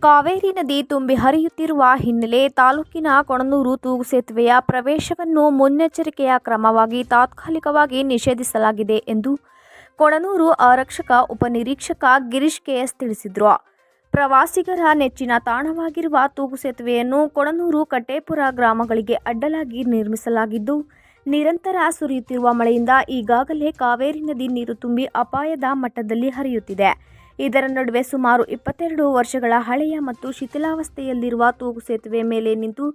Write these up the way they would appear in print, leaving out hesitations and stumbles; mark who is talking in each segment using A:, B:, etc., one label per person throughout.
A: ಕಾವೇರಿ ನದಿ ತುಂಬಿ ಹರಿಯುತ್ತಿರುವ ಹಿನ್ನೆಲೆ ತಾಲೂಕಿನ ಕೊಣನೂರು ತೂಗು ಸೇತುವೆಯ ಪ್ರವೇಶವನ್ನು ಮುನ್ನೆಚ್ಚರಿಕೆಯ ಕ್ರಮವಾಗಿ ತಾತ್ಕಾಲಿಕವಾಗಿ ನಿಷೇಧಿಸಲಾಗಿದೆ ಎಂದು ಕೊಣನೂರು ಆರಕ್ಷಕ ಉಪನಿರೀಕ್ಷಕ ಗಿರೀಶ್ ಕೆಎಸ್ ತಿಳಿಸಿದರು. ಪ್ರವಾಸಿಗರ ನೆಚ್ಚಿನ ತಾಣವಾಗಿರುವ ತೂಗು ಸೇತುವೆಯನ್ನು ಕೊಣನೂರು ಕಟ್ಟೇಪುರ ಗ್ರಾಮಗಳಿಗೆ ಅಡ್ಡಲಾಗಿ ನಿರ್ಮಿಸಲಾಗಿದ್ದು, ನಿರಂತರ ಸುರಿಯುತ್ತಿರುವ ಮಳೆಯಿಂದ ಈಗಾಗಲೇ ಕಾವೇರಿ ನದಿ ನೀರು ತುಂಬಿ ಅಪಾಯದ ಮಟ್ಟದಲ್ಲಿ ಹರಿಯುತ್ತಿದೆ. ಇದರ ನಡುವೆ ಸುಮಾರು 22 ವರ್ಷಗಳ ಹಳೆಯ ಮತ್ತು ಶಿಥಿಲಾವಸ್ಥೆಯಲ್ಲಿರುವ ತೂಗು ಸೇತುವೆ ಮೇಲೆ ನಿಂತು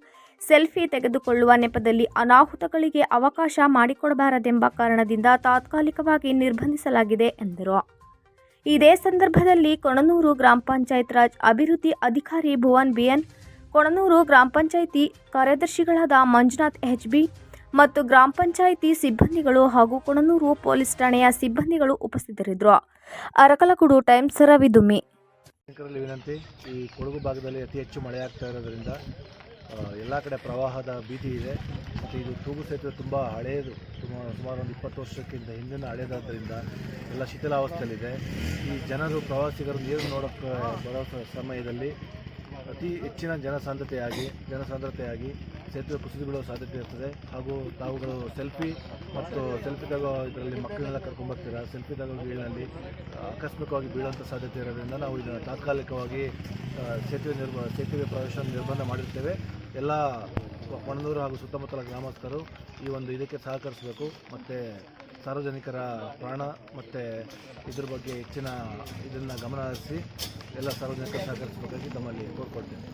A: ಸೆಲ್ಫಿ ತೆಗೆದುಕೊಳ್ಳುವ ನೆಪದಲ್ಲಿ ಅನಾಹುತಗಳಿಗೆ ಅವಕಾಶ ಮಾಡಿಕೊಡಬಾರದೆಂಬ ಕಾರಣದಿಂದ ತಾತ್ಕಾಲಿಕವಾಗಿ ನಿರ್ಬಂಧಿಸಲಾಗಿದೆ ಎಂದರು. ಇದೇ ಸಂದರ್ಭದಲ್ಲಿ ಕೊಣನೂರು ಗ್ರಾಮ ಪಂಚಾಯತ್ ರಾಜ್ ಅಭಿವೃದ್ಧಿ ಅಧಿಕಾರಿ ಭುವನ್ ಬಿಎನ್, ಕೊಣನೂರು ಗ್ರಾಮ ಪಂಚಾಯಿತಿ ಕಾರ್ಯದರ್ಶಿಗಳಾದ ಮಂಜುನಾಥ್ ಎಚ್ಬಿ ಮತ್ತು ಗ್ರಾಮ ಪಂಚಾಯಿತಿ ಸಿಬ್ಬಂದಿಗಳು ಹಾಗೂ ಕೊಣನೂರು ಪೊಲೀಸ್ ಠಾಣೆಯ ಸಿಬ್ಬಂದಿಗಳು ಉಪಸ್ಥಿತರಿದ್ದರು. ಅರಕಲಗೂಡು ಟೈಮ್ಸ್ ರವಿದುಮ್ಮಿ.
B: ವಿನಂತಿ, ಈ ಕೊಡಗು ಭಾಗದಲ್ಲಿ ಅತಿ ಹೆಚ್ಚು ಮಳೆ ಆಗ್ತಾ ಇರೋದ್ರಿಂದ ಎಲ್ಲ ಕಡೆ ಪ್ರವಾಹದ ಭೀತಿ ಇದೆ. ಮತ್ತು ಇದು ತೂಗು ಸೇತುವೆ ತುಂಬ ಹಳೆಯದು, ಸುಮಾರು ಒಂದು 20 ವರ್ಷಕ್ಕಿಂತ ಹಿಂದಿನ ಹಳೆಯದಾದ್ದರಿಂದ ಎಲ್ಲ ಶಿಥಿಲಾವಸ್ಥೆಯಲ್ಲಿದೆ. ಈ ಜನರು ಪ್ರವಾಸಿಗರು ನೀರು ನೋಡೋಕ್ಕೆ ಬರೋ ಸಮಯದಲ್ಲಿ ಅತಿ ಹೆಚ್ಚಿನ ಜನಸಾಂದ್ರತೆಯಾಗಿ ಸೇತುವೆ ಕುಸಿದು ಬೀಳುವ ಸಾಧ್ಯತೆ ಇರ್ತದೆ. ಹಾಗೂ ತಾವುಗಳು ಸೆಲ್ಫಿ ತಗೋ ಇದರಲ್ಲಿ ಮಕ್ಕಳನ್ನೆಲ್ಲ ಕರ್ಕೊಂಡ್ಬರ್ತೀರ, ಸೆಲ್ಫಿ ತಗೋ ವೀಳ್ನಲ್ಲಿ ಆಕಸ್ಮಿಕವಾಗಿ ಬೀಳುವಂಥ ಸಾಧ್ಯತೆ ಇರೋದ್ರಿಂದ ನಾವು ಇದನ್ನು ತಾತ್ಕಾಲಿಕವಾಗಿ ಸೇತುವೆ ಪ್ರವೇಶ ನಿರ್ಬಂಧ ಮಾಡಿರ್ತೇವೆ. ಎಲ್ಲ ಕೊಣನೂರು ಹಾಗೂ ಸುತ್ತಮುತ್ತಲ ಗ್ರಾಮಸ್ಥರು ಈ ಒಂದು ಇದಕ್ಕೆ ಸಹಕರಿಸಬೇಕು. ಮತ್ತು ಸಾರ್ವಜನಿಕರ ಪ್ರಾಣ ಮತ್ತು ಇದ್ರ ಬಗ್ಗೆ ಹೆಚ್ಚಿನ ಇದನ್ನು ಗಮನ ಹರಿಸಿ ಎಲ್ಲ ಸಾರ್ವಜನಿಕರು ಸಹಕರಿಸಬೇಕಾಗಿ ತಮ್ಮಲ್ಲಿ ಕೋರ್ಕೊಳ್ತೇನೆ.